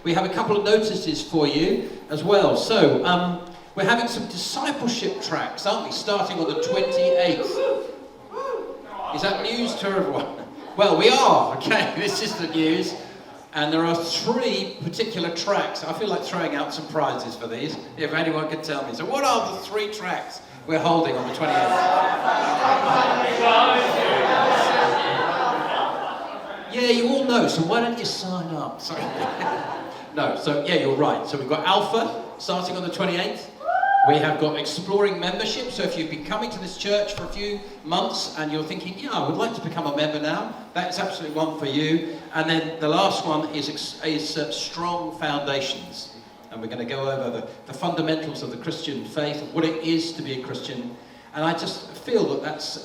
we have a couple of notices for you as well. So, we're having some discipleship tracks, aren't we, starting on the 28th. Is that news to everyone? Well, we are, okay, this is the news. And there are 3 particular tracks. I feel like throwing out some prizes for these, if anyone could tell me. So what are the 3 tracks we're holding on the 28th? Yeah, you all know, so why don't you sign up? Sorry. No, so yeah, you're right. So we've got Alpha starting on the 28th. We have got Exploring Membership, so if you've been coming to this church for a few months and you're thinking, yeah, I would like to become a member now, that's absolutely one for you. And then the last one is Strong Foundations. And we're going to go over the fundamentals of the Christian faith, what it is to be a Christian. And I just feel that that's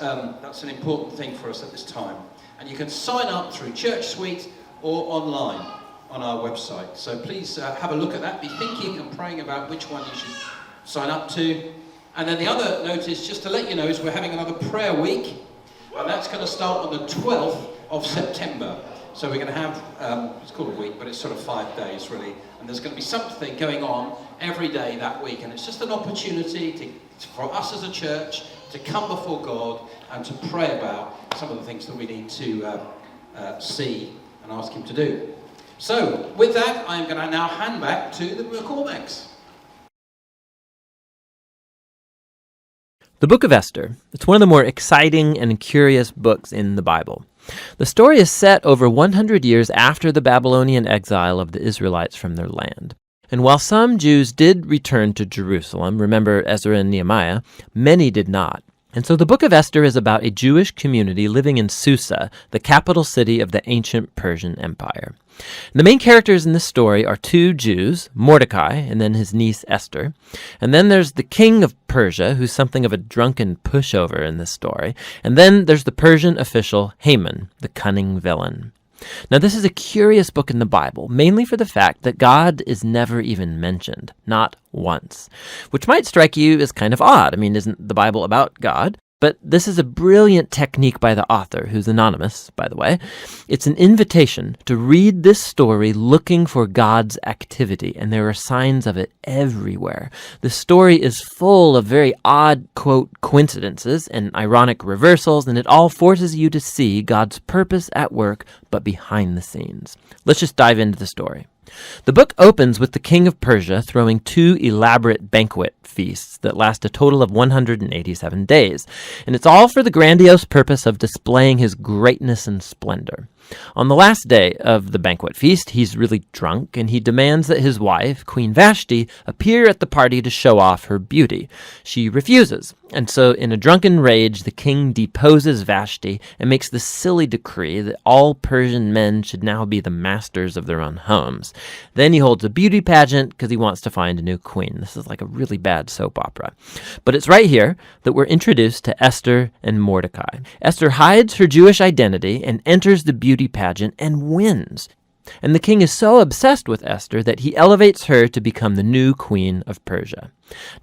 an important thing for us at this time. And you can sign up through Church Suite or online on our website. So please have a look at that, be thinking and praying about which one you should sign up to. And then the other notice, just to let you know, is we're having another prayer week, and that's going to start on the 12th of September. So we're going to have, it's called a week, but it's sort of 5 days really, and there's going to be something going on every day that week, and it's just an opportunity for us as a church to come before God and to pray about some of the things that we need to see and ask Him to do. So with that, I'm going to now hand back to the McCormacks. The book of Esther, it's one of the more exciting and curious books in the Bible. The story is set over 100 years after the Babylonian exile of the Israelites from their land. And while some Jews did return to Jerusalem, remember Ezra and Nehemiah, many did not. And so the book of Esther is about a Jewish community living in Susa, the capital city of the ancient Persian Empire. And the main characters in this story are 2 Jews, Mordecai and then his niece Esther. And then there's the king of Persia, who's something of a drunken pushover in this story. And then there's the Persian official Haman, the cunning villain. Now, this is a curious book in the Bible, mainly for the fact that God is never even mentioned, not once, which might strike you as kind of odd. I mean, isn't the Bible about God? But this is a brilliant technique by the author, who's anonymous, by the way. It's an invitation to read this story looking for God's activity, and there are signs of it everywhere. The story is full of very odd, quote, coincidences and ironic reversals, and it all forces you to see God's purpose at work, but behind the scenes. Let's just dive into the story. The book opens with the king of Persia throwing 2 elaborate banquet feasts that last a total of 187 days, and it's all for the grandiose purpose of displaying his greatness and splendor. On the last day of the banquet feast, he's really drunk, and he demands that his wife, Queen Vashti, appear at the party to show off her beauty. She refuses, and so in a drunken rage, the king deposes Vashti and makes the silly decree that all Persian men should now be the masters of their own homes. Then he holds a beauty pageant because he wants to find a new queen. This is like a really bad soap opera. But it's right here that we're introduced to Esther and Mordecai. Esther hides her Jewish identity and enters the beauty pageant and wins. And the king is so obsessed with Esther that he elevates her to become the new queen of Persia.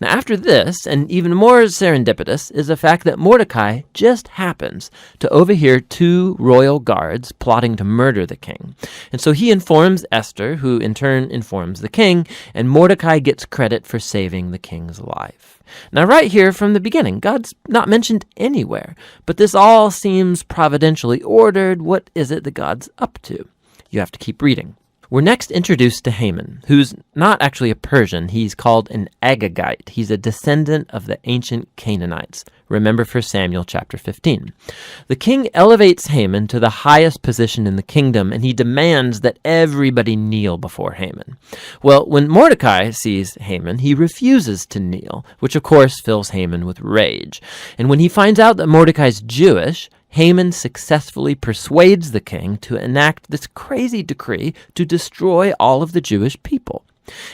Now after this, and even more serendipitous, is the fact that Mordecai just happens to overhear 2 royal guards plotting to murder the king. And so he informs Esther, who in turn informs the king, and Mordecai gets credit for saving the king's life. Now right here from the beginning, God's not mentioned anywhere, but this all seems providentially ordered. What is it that God's up to? You have to keep reading. We're next introduced to Haman, who's not actually a Persian. He's called an Agagite. He's a descendant of the ancient Canaanites. Remember 1 Samuel chapter 15. The king elevates Haman to the highest position in the kingdom, and he demands that everybody kneel before Haman. Well, when Mordecai sees Haman, he refuses to kneel, which of course fills Haman with rage. And when he finds out that Mordecai's Jewish, Haman successfully persuades the king to enact this crazy decree to destroy all of the Jewish people.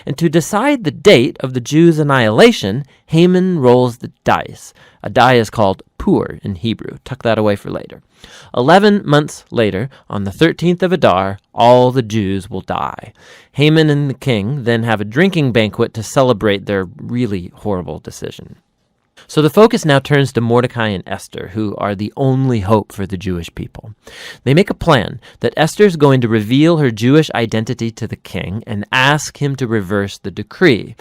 And to decide the date of the Jews' annihilation, Haman rolls the dice. A die is called pur in Hebrew. Tuck that away for later. 11 months later, on the 13th of Adar, all the Jews will die. Haman and the king then have a drinking banquet to celebrate their really horrible decision. So the focus now turns to Mordecai and Esther, who are the only hope for the Jewish people. They make a plan that Esther's going to reveal her Jewish identity to the king and ask him to reverse the decree.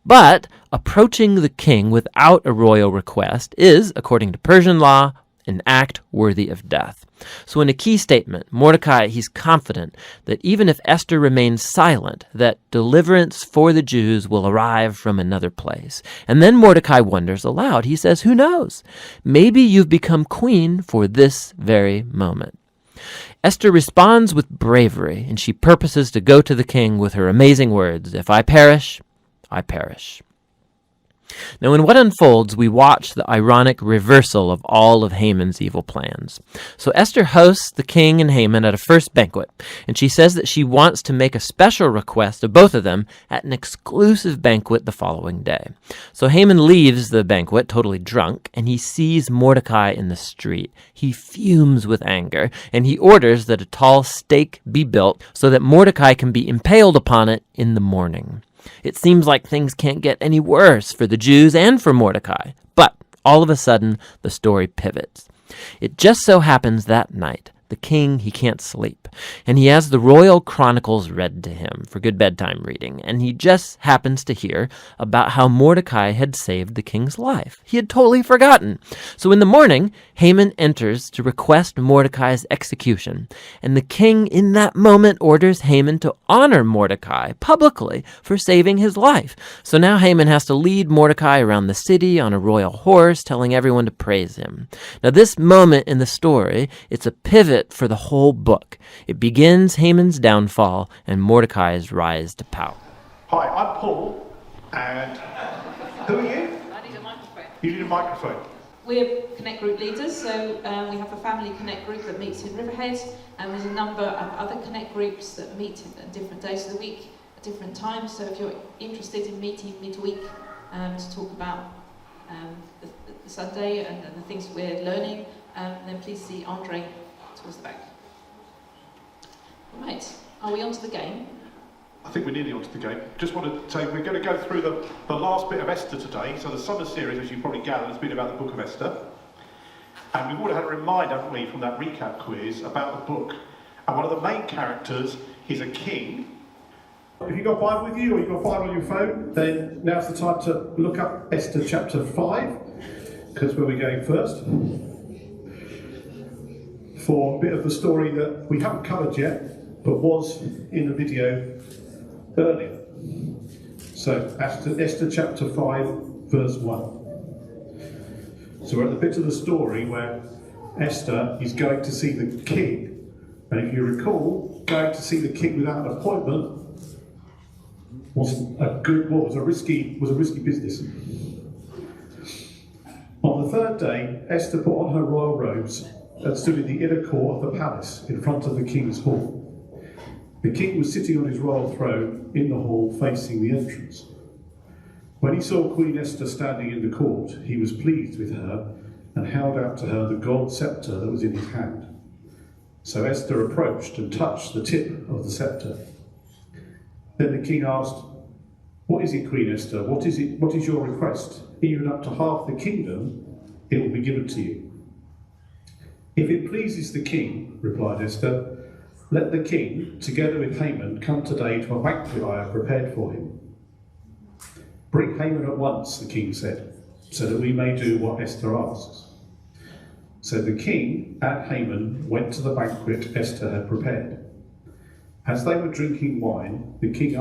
But approaching the king without a royal request is, according to Persian law, an act worthy of death. So in a key statement, Mordecai, he's confident that even if Esther remains silent, that deliverance for the Jews will arrive from another place. And then Mordecai wonders aloud. He says, who knows? Maybe you've become queen for this very moment. Esther responds with bravery, and she purposes to go to the king with her amazing words, if I perish, I perish. Now, in what unfolds, we watch the ironic reversal of all of Haman's evil plans. So Esther hosts the king and Haman at a first banquet, and she says that she wants to make a special request of both of them at an exclusive banquet the following day. So Haman leaves the banquet totally drunk, and he sees Mordecai in the street. He fumes with anger, and he orders that a tall stake be built so that Mordecai can be impaled upon it in the morning. It seems like things can't get any worse for the Jews and for Mordecai. But all of a sudden, the story pivots. It just so happens that night, the king, he can't sleep, and he has the royal chronicles read to him for good bedtime reading, and he just happens to hear about how Mordecai had saved the king's life. He had totally forgotten. So in the morning, Haman enters to request Mordecai's execution, and the king in that moment orders Haman to honor Mordecai publicly for saving his life. So now Haman has to lead Mordecai around the city on a royal horse, telling everyone to praise him. Now this moment in the story, it's a pivot for the whole book. It begins Haman's downfall and Mordecai's rise to power. Hi, I'm Paul, and who are you? I need a microphone. You need a microphone. We're Connect Group leaders, so we have a family Connect Group that meets in Riverhead, and there's a number of other Connect Groups that meet at different days of the week, at different times. So if you're interested in meeting midweek to talk about the Sunday and the things we're learning, then please see Andre towards the back. Right, are we on to the game? I think we're nearly onto the game. Just want to say we're going to go through the last bit of Esther today. So the summer series, as you probably gathered, has been about the book of Esther. And we've already had a reminder, haven't we, from that recap quiz about the book. And one of the main characters is a king. If you've got a Bible with you or you've got a Bible on your phone, then now's the time to look up Esther chapter 5, because where we're going first. For a bit of the story that we haven't covered yet, but was in the video earlier. So, Esther chapter 5, verse 1. So we're at the bit of the story where Esther is going to see the king. And if you recall, going to see the king without an appointment wasn't a good, was a risky business. On the third day, Esther put on her royal robes and stood in the inner court of the palace in front of the king's hall. The king was sitting on his royal throne in the hall facing the entrance. When he saw Queen Esther standing in the court, he was pleased with her and held out to her the gold scepter that was in his hand. So Esther approached and touched the tip of the scepter. Then the king asked, "What is it, Queen Esther? What is your request? Even up to half the kingdom, it will be given to you." "If it pleases the king," replied Esther, "let the king, together with Haman, come today to a banquet I have prepared for him." "Bring Haman at once," the king said, "so that we may do what Esther asks." So the king and Haman went to the banquet Esther had prepared. As they were drinking wine, the king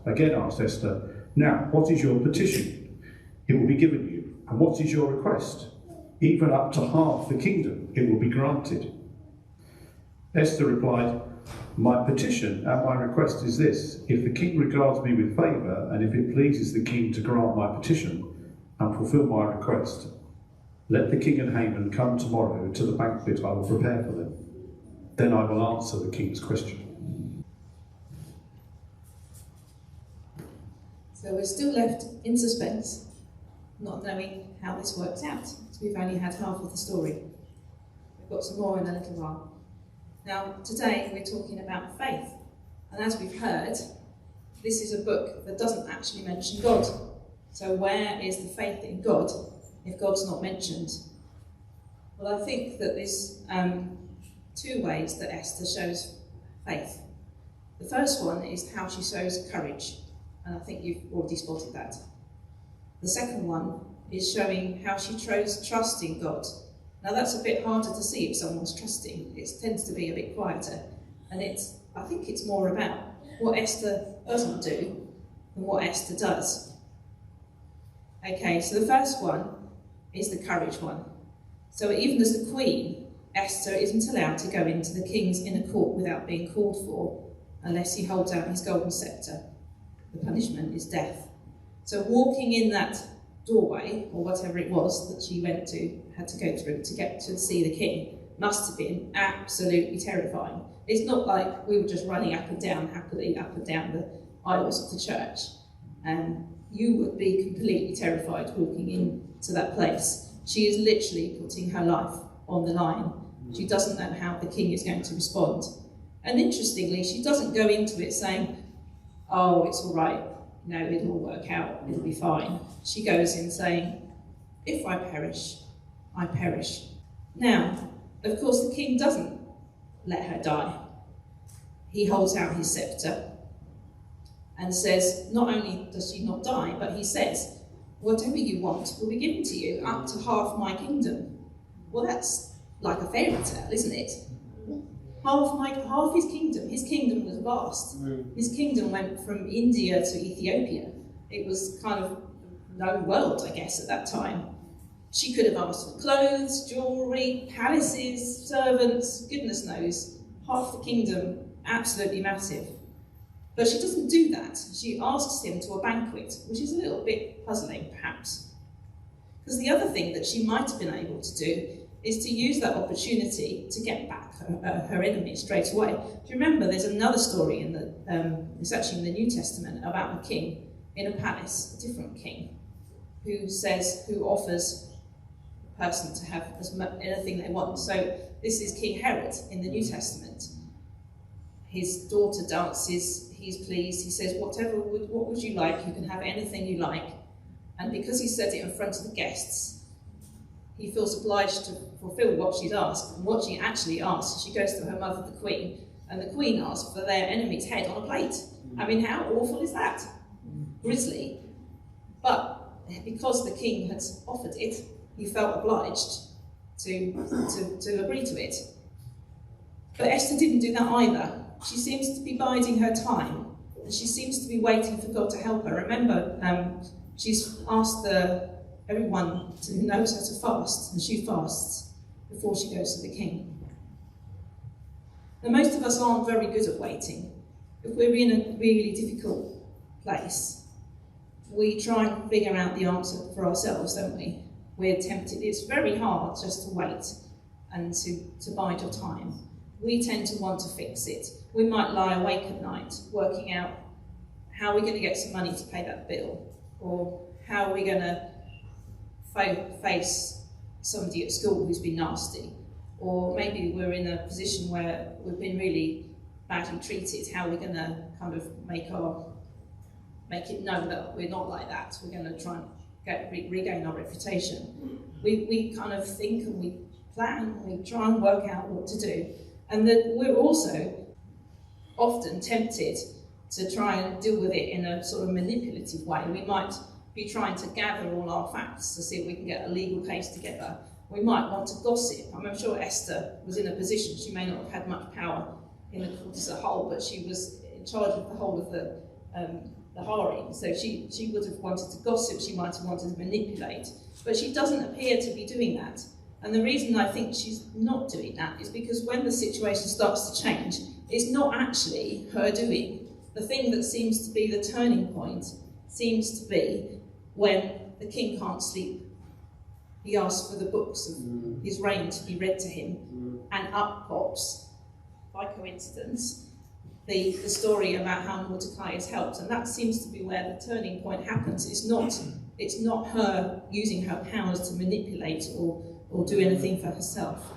again asked Esther, "Now, what is your petition? It will be given you. And what is your request? Even up to half the kingdom, it will be granted." Esther replied, "My petition and my request is this: if the king regards me with favour, and if it pleases the king to grant my petition and fulfil my request, let the king and Haman come tomorrow to the banquet I will prepare for them. Then I will answer the king's question." So we're still left in suspense, not knowing how this works out, because we've only had half of the story. We've got some more in a little while. Now, today we're talking about faith, and as we've heard, this is a book that doesn't actually mention God. So where is the faith in God if God's not mentioned? Well, I think that there's two ways that Esther shows faith. The first one is how she shows courage, and I think you've already spotted that. The second one is showing how she shows trust in God. Now that's a bit harder to see if someone's trusting. It tends to be a bit quieter, and I think it's more about what Esther doesn't do than what Esther does. Okay, so the first one is the courage one. So even as the queen, Esther isn't allowed to go into the king's inner court without being called for, unless he holds out his golden scepter. The punishment is death. So walking in that doorway, or whatever it was that she had to go through to get to see the king, must have been absolutely terrifying. It's not like we were just running up and down happily up and down the aisles of the church. You would be completely terrified walking into that place. She is literally putting her life on the line. She doesn't know how the king is going to respond. And interestingly, she doesn't go into it saying, oh, it's all right, no, it'll all work out, it'll be fine. She goes in saying, if I perish, I perish. Now, of course, the king doesn't let her die. He holds out his scepter and says, not only does she not die, but he says, whatever you want will be given to you, up to half my kingdom. Well, that's like a fairy tale, isn't it? Half his kingdom was vast. His kingdom went from India to Ethiopia. It was kind of known world, I guess, at that time. She could have asked for clothes, jewellery, palaces, servants, goodness knows. Half the kingdom, absolutely massive. But she doesn't do that. She asks him to a banquet, which is a little bit puzzling, perhaps. Because the other thing that she might have been able to do is to use that opportunity to get back her enemy straight away. Do you remember there's another story it's actually in the New Testament, about a king in a palace, a different king, who offers a person to have anything they want. So this is King Herod in the New Testament. His daughter dances, he's pleased, he says, what would you like? You can have anything you like. And because he said it in front of the guests, he feels obliged to fulfill what she's asked. And what she actually asks, she goes to her mother, the Queen, and the Queen asks for their enemy's head on a plate. I mean, how awful is that? Grisly. But because the king had offered it, he felt obliged to agree to it. But Esther didn't do that either. She seems to be biding her time, and she seems to be waiting for God to help her. Remember, she's asked everyone who knows how to fast, and she fasts before she goes to the king. Now, most of us aren't very good at waiting. If we're in a really difficult place, we try and figure out the answer for ourselves, don't we? We're tempted. It's very hard just to wait and to bide your time. We tend to want to fix it. We might lie awake at night working out how we're going to get some money to pay that bill, or how we're going to face somebody at school who's been nasty, or maybe we're in a position where we've been really badly treated. How we're going to kind of make it known that we're not like that. We're going to try and regain our reputation. We kind of think and we plan and we try and work out what to do, and that we're also often tempted to try and deal with it in a sort of manipulative way. We might be trying to gather all our facts to see if we can get a legal case together. We might want to gossip. I'm sure Esther was in a position, she may not have had much power in the court as a whole, but she was in charge of the whole of the harem. So she would have wanted to gossip, she might have wanted to manipulate, but she doesn't appear to be doing that. And the reason I think she's not doing that is because when the situation starts to change, it's not actually her doing. The thing that seems to be the turning point seems to be when the king can't sleep. He asks for the books of his reign to be read to him, and up pops, by coincidence, the story about how Mordecai is helped, and that seems to be where the turning point happens. It's not her using her powers to manipulate or do anything for herself.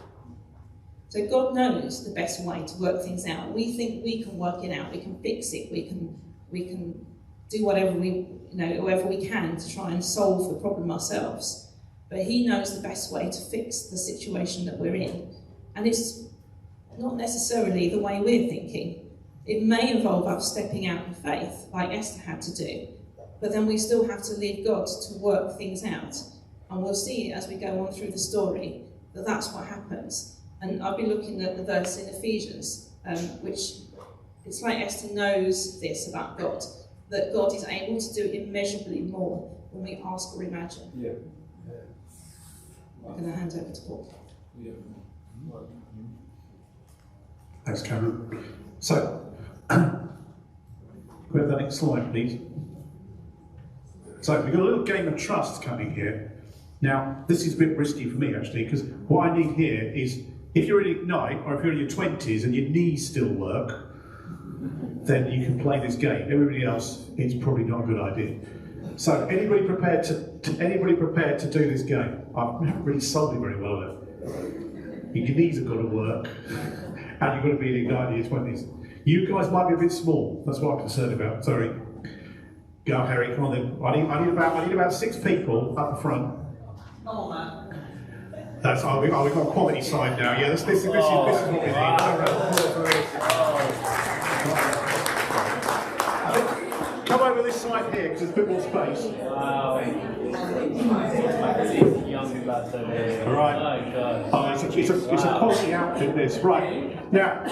So God knows the best way to work things out. We think we can work it out, we can fix it, we can do whatever we can to try and solve the problem ourselves. but he knows the best way to fix the situation that we're in. And it's not necessarily the way we're thinking. It may involve us stepping out in faith, like Esther had to do, but then we still have to leave God to work things out. And we'll see as we go on through the story that that's what happens. And I'll be looking at the verse in Ephesians, which it's like Esther knows this about God, that God is able to do immeasurably more than we ask or imagine. Yeah. I'm going to hand over to Paul. Yeah. Thanks, Karen. So, we have the next slide, please. So, we've got a little game of trust coming here. Now, this is a bit risky for me, actually, because what I need here is, if you're in Ignite, or if you're in your 20s and your knees still work, then you can play this game. Everybody else, it's probably not a good idea. So, anybody prepared to do this game? I haven't really sold it very well, have I? Your knees have got to work, and you've got to be in Ignite in your 20s. You guys might be a bit small. That's what I'm concerned about. Sorry. Go, Harry. Come on then. I need about 6 people up the front. Come on, man. That's we've got a quality side now. Yeah, this is what we need. Come over this side here because there's a bit more space. Wow. Young lads over here. Right. Oh, it's a quality outfit. This right now.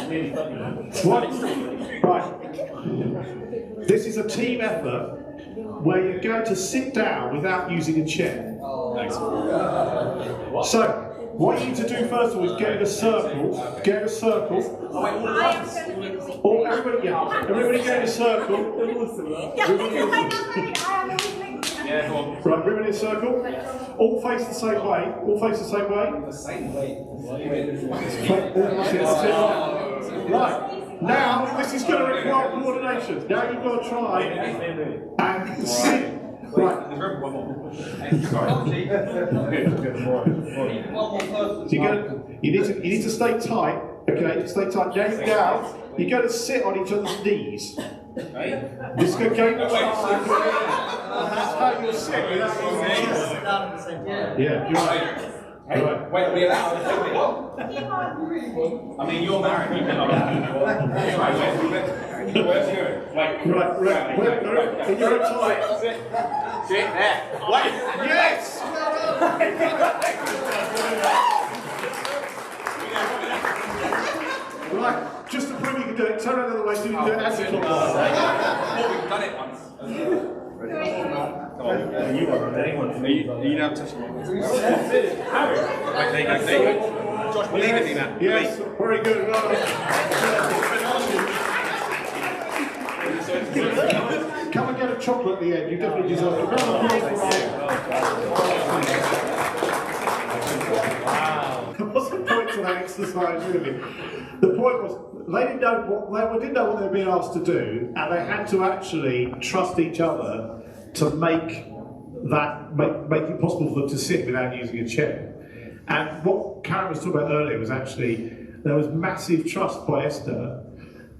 Right. This is a team effort where you're going to sit down without using a chair. So, what you need to do first of all is get in a circle. Get in a circle. Oh, everybody get in a circle. Yeah, go on. Right, everybody in a circle. All face the same way. All face the same way. The same way. Right, now this is going to require coordination. Now you've got to try and sit. Right. So you need to stay tight. Okay, stay tight. Now you're down. You're going to sit on each other's knees. This is going to that's how you'll sit without using a chair. Yeah, you're right. Right. Wait, are we allowed to take it up? I mean, you're married, you cannot. Where's you? Wait. Right. In your own time. Sit there. Wait. Yes! Right, just to prove you can do it, turn around the other way so you can do it as a Oh, we've done it once. Come on. You are anyone. Are you now touching me? Harry. Right, there you go. Josh, believe in me, man. Yes, very good. Come and get a chocolate at the end, you definitely deserve it. What's the point to that exercise, really? The point was, they didn't know what they were being asked to do, and they had to actually trust each other to make it possible for them to sit without using a chair. And what Karen was talking about earlier was actually, there was massive trust by Esther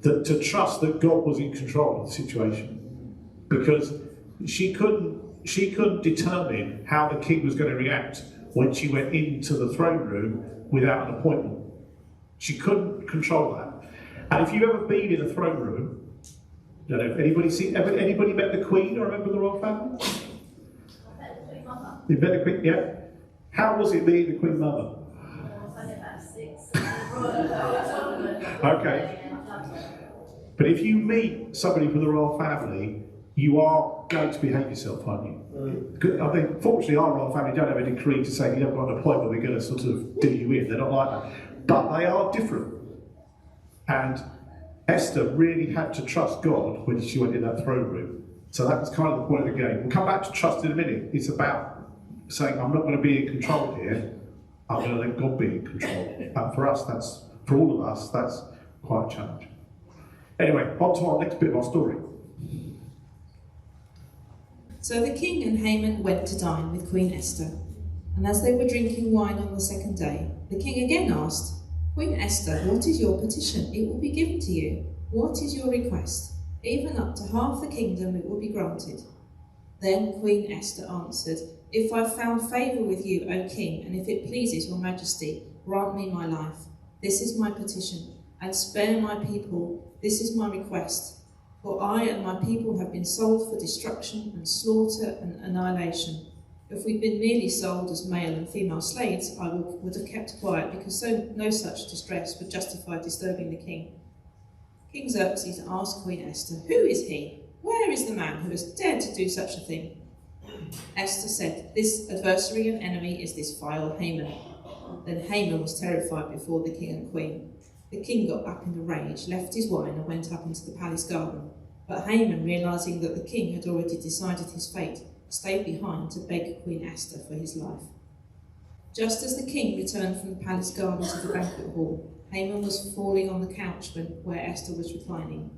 to trust that God was in control of the situation. Because she couldn't determine how the king was going to react when she went into the throne room without an appointment. She couldn't control that. And if you've ever been in a throne room, I don't know if anybody met the Queen or a member of the royal family? You met the Queen, yeah? How was it being the Queen Mother? Okay. But if you meet somebody from the royal family, you are going to behave yourself, aren't you? I think, fortunately, our royal family don't have a decree to say you haven't got an appointment, we're going to sort of do you in. They're not like that. But they are different. And Esther really had to trust God when she went in that throne room. So that was kind of the point of the game. We'll come back to trust in a minute. It's about saying, I'm not going to be in control here. I'm going to let God be in control. And for all of us, that's quite a challenge. Anyway, on to our next bit of our story. So the king and Haman went to dine with Queen Esther. And as they were drinking wine on the second day, the king again asked, Queen Esther, what is your petition? It will be given to you. What is your request? Even up to half the kingdom it will be granted. Then Queen Esther answered, "If I've found favour with you, O king, and if it pleases your majesty, grant me my life. This is my petition, and spare my people. This is my request. For I and my people have been sold for destruction and slaughter and annihilation. If we'd been merely sold as male and female slaves, I would have kept quiet, because no such distress would justify disturbing the king." King Xerxes asked Queen Esther, "Who is he? Where is the man who has dared to do such a thing?" Esther said, "This adversary and enemy is this vile Haman." Then Haman was terrified before the king and queen. The king got up in a rage, left his wine, and went up into the palace garden. But Haman, realising that the king had already decided his fate, stayed behind to beg Queen Esther for his life. Just as the king returned from the palace garden to the banquet hall, Haman was falling on the couch where Esther was reclining.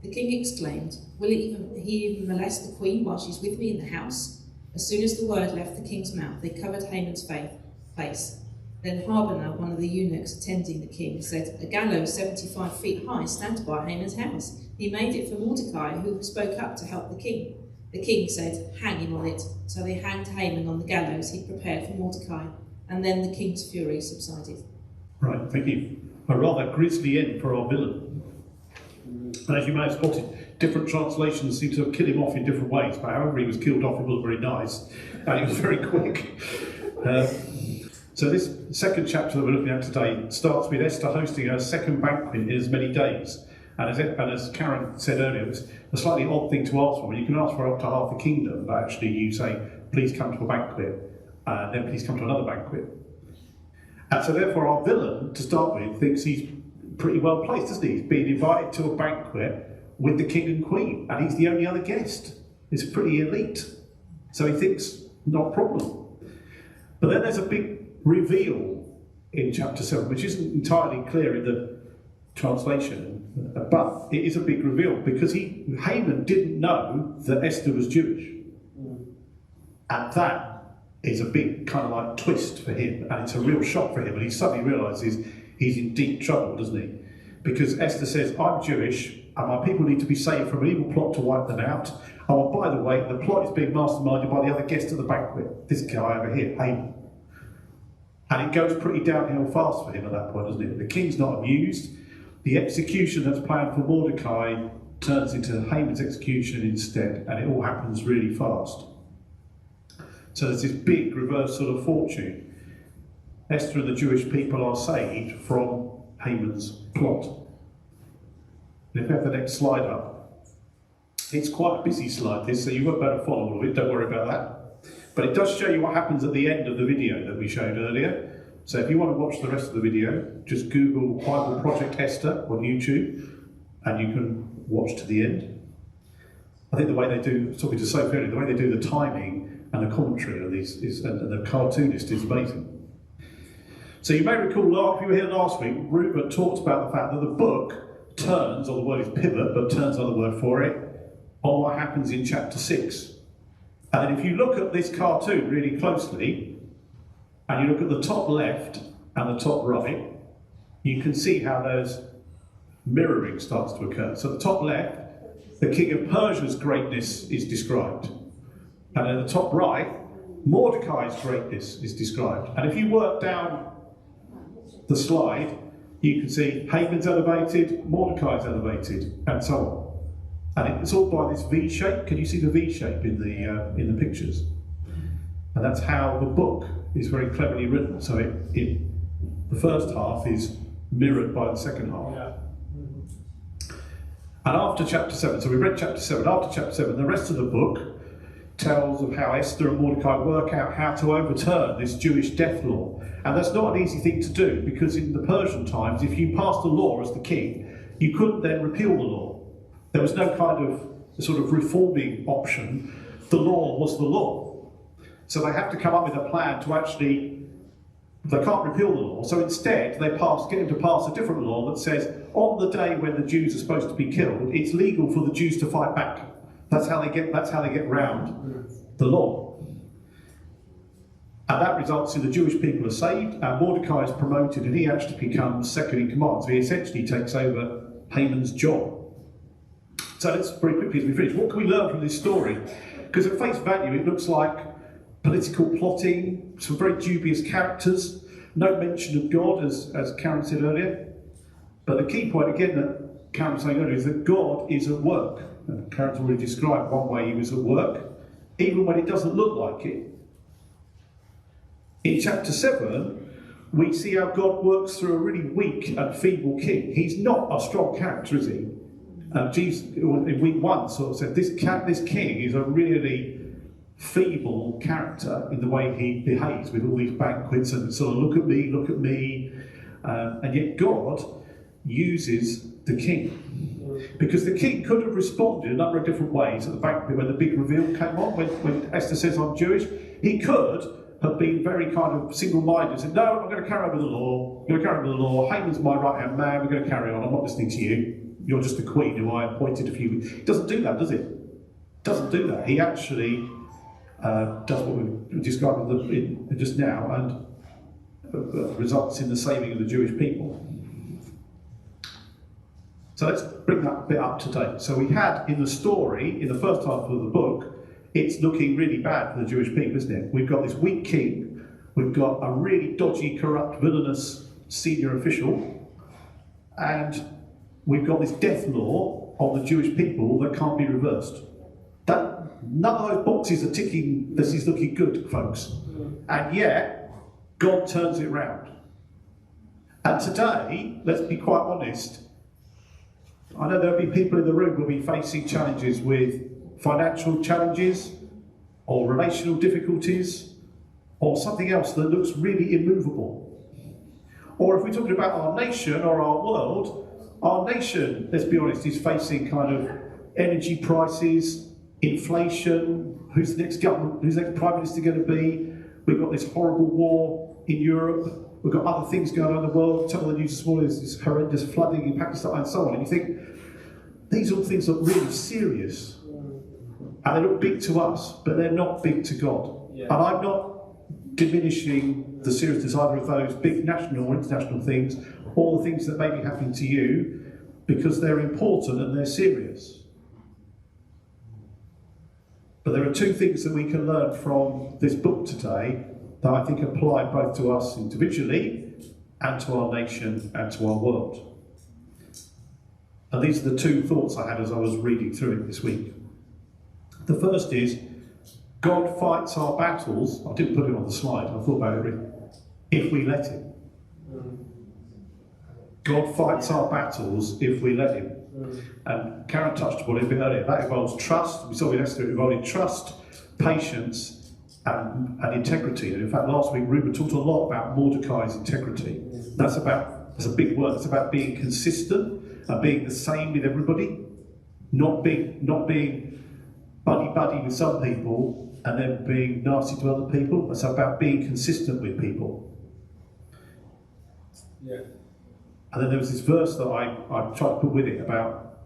The king exclaimed, "Will he even molest the queen while she's with me in the house?" As soon as the word left the king's mouth, they covered Haman's face. Then Harbonah, one of the eunuchs attending the king, said, "A gallows 75 feet high stands by Haman's house. He made it for Mordecai, who spoke up to help the king." The king said, "Hang him on it." So they hanged Haman on the gallows he'd prepared for Mordecai, and then the king's fury subsided. Right, thank you. A rather grisly end for our villain. And as you may have spotted, different translations seem to have killed him off in different ways, but however he was killed off, it wasn't very nice, and it was very quick. So this second chapter that we're looking at today starts with Esther hosting her second banquet in as many days. And as Karen said earlier, it's a slightly odd thing to ask for. You can ask for up to half the kingdom, but actually you say, "Please come to a banquet," and then "Please come to another banquet." And so therefore our villain, to start with, thinks he's pretty well placed, doesn't he? He's been invited to a banquet with the king and queen, and he's the only other guest. It's pretty elite. So he thinks, not a problem. But then there's a big reveal in chapter 7, which isn't entirely clear in the translation, but it is a big reveal, because Haman didn't know that Esther was Jewish. And that is a big kind of like twist for him, and it's a real shock for him, and he suddenly realises he's in deep trouble, doesn't he? Because Esther says, "I'm Jewish, and my people need to be saved from an evil plot to wipe them out. Oh, and by the way, the plot is being masterminded by the other guest at the banquet, this guy over here, Haman." And it goes pretty downhill fast for him at that point, doesn't it? The king's not amused. The execution that's planned for Mordecai turns into Haman's execution instead, and it all happens really fast. So there's this big reversal of fortune. Esther and the Jewish people are saved from Haman's plot. And if we have the next slide up, it's quite a busy slide this, so you won't be able to follow all of it, don't worry about that. But it does show you what happens at the end of the video that we showed earlier. So if you want to watch the rest of the video, just Google Bible Project Esther on YouTube, and you can watch to the end. I think the way they do, talking to Sophie earlier, the way they do the timing and the commentary of these and the cartoonist is amazing. So you may recall, if you were here last week, Rupert talked about the fact that the book turns, or the word is pivot, but turns another word for it, on what happens in chapter 6. And then if you look at this cartoon really closely, and you look at the top left and the top right, you can see how there's mirroring starts to occur. So at the top left, the king of Persia's greatness is described. And at the top right, Mordecai's greatness is described. And if you work down the slide, you can see Haman's elevated, Mordecai's elevated, and so on. And it's all by this V shape. Can you see the V shape in the pictures? And that's how the book is very cleverly written. So the first half is mirrored by the second half. Yeah. And after chapter 7, so we read chapter 7, after chapter 7, the rest of the book tells of how Esther and Mordecai work out how to overturn this Jewish death law. And that's not an easy thing to do, because in the Persian times, if you passed a law as the king, you couldn't then repeal the law. There was no kind of sort of reforming option. The law was the law. So they have to come up with a plan to actually, they can't repeal the law, so instead they get him to pass a different law that says, on the day when the Jews are supposed to be killed, it's legal for the Jews to fight back. That's how they get round the law. And that results in the Jewish people are saved, and Mordecai is promoted, and he actually becomes second in command. So he essentially takes over Haman's job. So let's very quickly as we finish. What can we learn from this story? Because at face value, it looks like political plotting, some very dubious characters, no mention of God, as Karen said earlier. But the key point, again, that Karen was saying earlier, is that God is at work. And Karen's already described one way he was at work, even when it doesn't look like it. In chapter 7, we see how God works through a really weak and feeble king. He's not a strong character, is he? Jesus, in week 1, sort of said, this king is a really feeble character in the way he behaves with all these banquets and sort of look at me. And yet God uses the king. Because the king could have responded a number of different ways at the banquet when the big reveal came on, when Esther says, I'm Jewish. He could have been very kind of single-minded and said, no, I'm going to carry on with the law. Haman's my right-hand man. We're going to carry on. I'm not listening to you. You're just the queen who I appointed a few weeks. He doesn't do that, does it? Doesn't do that. He actually does what we described just now and results in the saving of the Jewish people. So let's bring that bit up to date. So we had in the story, in the first half of the book, it's looking really bad for the Jewish people, isn't it? We've got this weak king, we've got a really dodgy, corrupt, villainous senior official, and we've got this death law on the Jewish people that can't be reversed. None of those boxes are ticking, this is looking good, folks. And yet, God turns it round. And today, let's be quite honest, I know there'll be people in the room who will be facing challenges with financial challenges, or relational difficulties, or something else that looks really immovable. Or if we're talking about our nation or our world, our nation, let's be honest, is facing kind of energy prices, inflation, who's the next government, who's the next prime minister going to be? We've got this horrible war in Europe. We've got other things going on in the world. Some of the news this morning is this horrendous flooding in Pakistan and so on. And you think, these all things look really serious. And they look big to us, but they're not big to God. Yeah. And I'm not diminishing the seriousness either of those big national or international things, or the things that may be happening to you, because they're important and they're serious. But there are two things that we can learn from this book today that I think apply both to us individually and to our nation and to our world. And these are the two thoughts I had as I was reading through it this week. The first is, God fights our battles, I didn't put it on the slide, I thought about it, if we let him. God fights our battles if we let him. And Karen touched upon it a bit earlier. That involves trust. We saw with Esther, it involved trust, patience, and integrity. And in fact, last week Ruben talked a lot about Mordecai's integrity. That's a big word. It's about being consistent and being the same with everybody, not being buddy with some people and then being nasty to other people. It's about being consistent with people. Yeah. And then there was this verse that I tried to put with it about,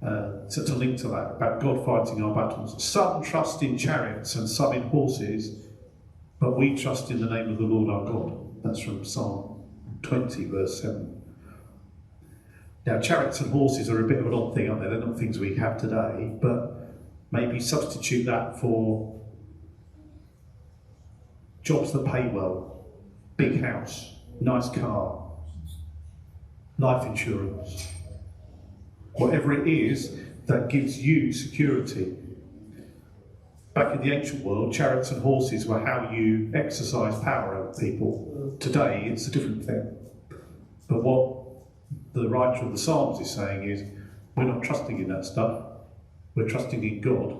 to link to that, about God fighting our battles. Some trust in chariots and some in horses, but we trust in the name of the Lord our God. That's from Psalm 20, verse 7. Now, chariots and horses are a bit of an odd thing, aren't they? They're not things we have today, but maybe substitute that for jobs that pay well, big house, nice car, life insurance, whatever it is that gives you security. Back in the ancient world, chariots and horses were how you exercise power over people. Today, it's a different thing. But what the writer of the Psalms is saying is, we're not trusting in that stuff, we're trusting in God.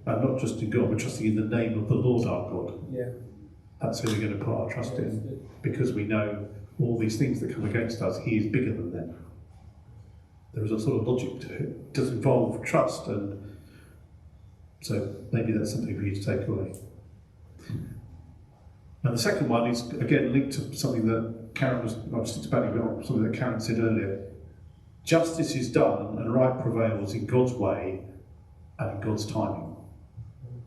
And not just in God, we're trusting in the name of the Lord our God. Yeah. That's who we're going to put our trust in, because we know all these things that come against us, he is bigger than them. There is a sort of logic to it. It does involve trust, and so maybe that's something for you to take away. And the second one is, again, linked to something that Karen was, I was expanding on something that Karen said earlier. Justice is done and right prevails in God's way and in God's timing.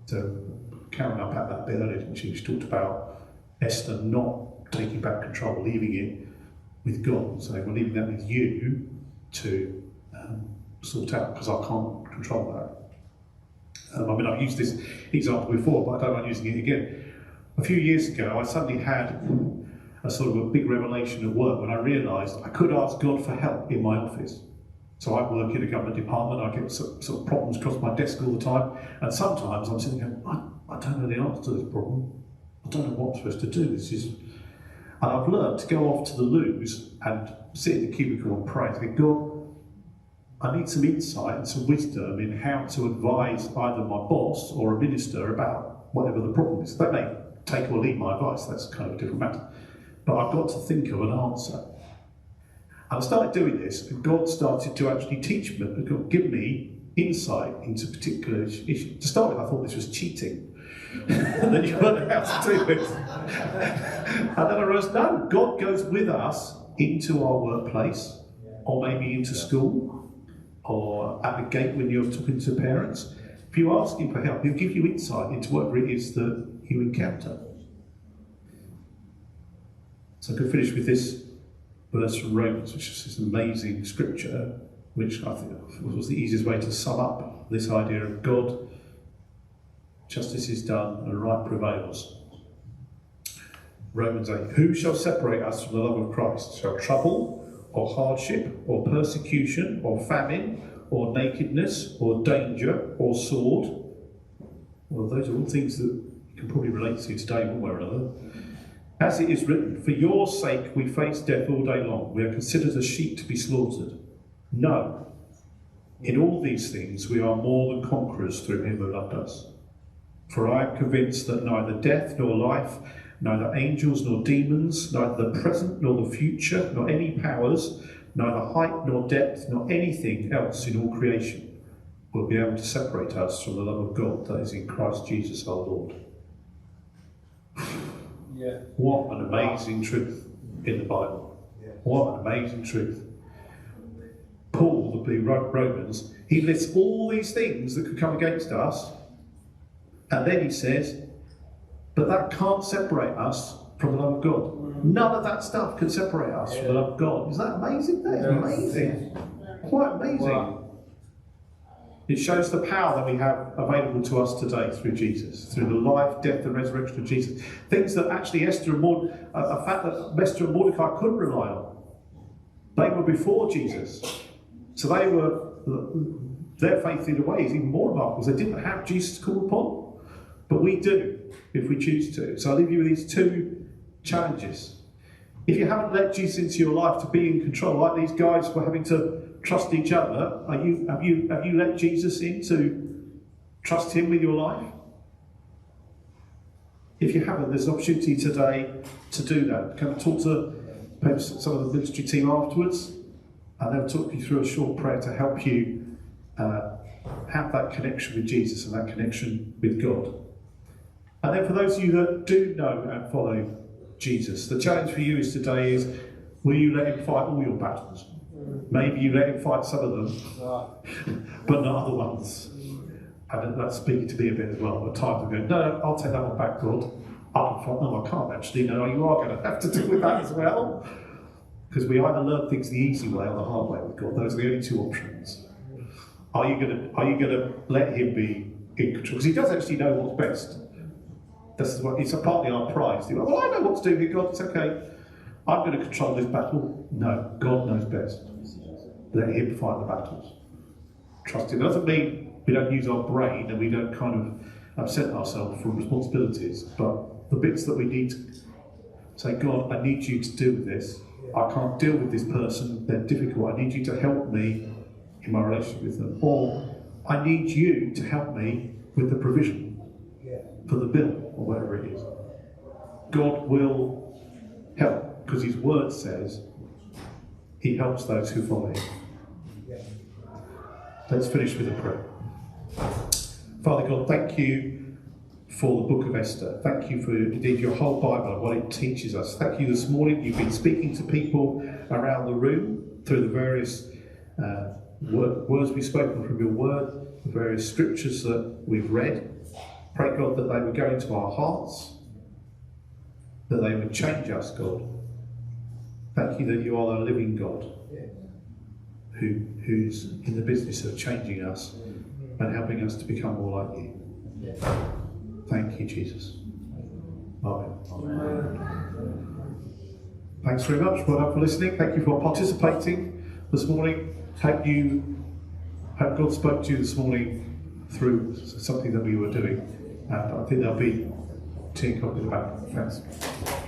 So Karen unpacked that a bit earlier, didn't she? She talked about Esther not taking back control, leaving it with God, saying, we're leaving that with you to sort out because I can't control that. I mean, I've used this example before, but I don't mind using it again. A few years ago, I suddenly had a sort of a big revelation at work when I realised I could ask God for help in my office. So I work in a government department, I get sort of problems across my desk all the time, and sometimes I'm sitting going, I don't know the answer to this problem. I don't know what I'm supposed to do. And I've learned to go off to the loos and sit in the cubicle and pray. I think, God, I need some insight and some wisdom in how to advise either my boss or a minister about whatever the problem is. They may take or leave my advice, that's kind of a different matter. But I've got to think of an answer. And I started doing this, and God started to actually teach me, give me insight into particular issues. To start with, I thought this was cheating. And then you learn how to do it. And then I realised, no, God goes with us into our workplace, or maybe into school, or at the gate when you're talking to parents. If you ask him for help, he'll give you insight into whatever it is that you encounter. So I could finish with this verse from Romans, which is this amazing scripture, which I think was the easiest way to sum up this idea of God. Justice is done and right prevails. Romans 8. Who shall separate us from the love of Christ? Shall trouble, or hardship, or persecution, or famine, or nakedness, or danger, or sword? Well, those are all things that you can probably relate to today one way or another. As it is written, for your sake we face death all day long. We are considered as sheep to be slaughtered. No. In all these things we are more than conquerors through him who loved us. For I am convinced that neither death nor life, neither angels nor demons, neither the present nor the future, nor any powers, neither height nor depth, nor anything else in all creation will be able to separate us from the love of God that is in Christ Jesus our Lord. Yeah. What an amazing truth in the Bible. What an amazing truth. Paul, the Romans, he lists all these things that could come against us, and then he says, but that can't separate us from the love of God. None of that stuff can separate us from the love of God. Is that amazing? That is amazing. Quite amazing. Wow. It shows the power that we have available to us today through Jesus, through the life, death and resurrection of Jesus. Things that actually Esther and Mordecai, a fact that Esther and Mordecai couldn't rely on. They were before Jesus. So their faith in a way is even more remarkable because they didn't have Jesus to call upon. But we do, if we choose to. So I'll leave you with these two challenges. If you haven't let Jesus into your life to be in control, like these guys were having to trust each other, have you let Jesus in to trust him with your life? If you haven't, there's an opportunity today to do that. Come and talk to perhaps some of the ministry team afterwards, and they'll talk you through a short prayer to help you have that connection with Jesus and that connection with God. And then for those of you that do know and follow Jesus, the challenge for you today is, will you let him fight all your battles? Maybe you let him fight some of them, but not other ones. And that's speaking to me a bit as well. At times I'm going, no, I'll take that one back, God. I can fight. No, I can't actually. No, you are going to have to deal with that as well. Because we either learn things the easy way or the hard way with God. Those are the only two options. Are you going to let him be in control? Because he does actually know what's best. It's partly our prize. Well, I know what to do with God. It's okay. I'm going to control this battle. No, God knows best. Let him fight the battles. Trust him. It doesn't mean we don't use our brain and we don't kind of upset ourselves from responsibilities, but the bits that we need to say, God, I need you to deal with this. I can't deal with this person. They're difficult. I need you to help me in my relationship with them. Or I need you to help me with the provision for the bill or whatever it is. God will help because his word says he helps those who follow him. Let's finish with a prayer. Father God, thank you for the book of Esther. Thank you for indeed your whole Bible and what it teaches us. Thank you this morning. You've been speaking to people around the room through the various words we've spoken from your word, the various scriptures that we've read. Pray, God, that they would go into our hearts, that they would change us, God. Thank you that you are the living God who's in the business of changing us and helping us to become more like you. Thank you, Jesus. Amen. Thanks very much. Well done for listening. Thank you for participating this morning. Hope God spoke to you this morning through something that we were doing. And I think there'll be tea and coffee in the back. Thanks.